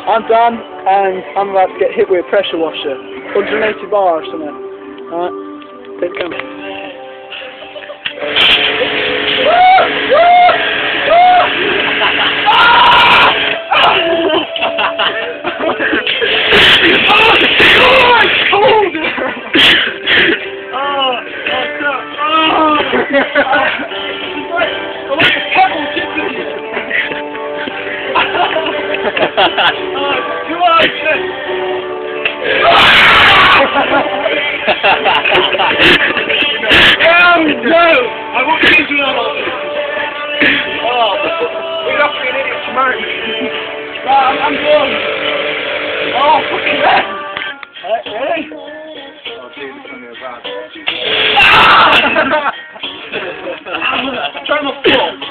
I'm Dan, and I'm about to get hit with a pressure washer. 180 bar or something. Alright, take the camera. No! I want to do that all this. Oh, you're not being an idiot tomorrow. I'm done. Oh, fucking hell. Ready? Oh, dude, it's only a bad. Try my foot.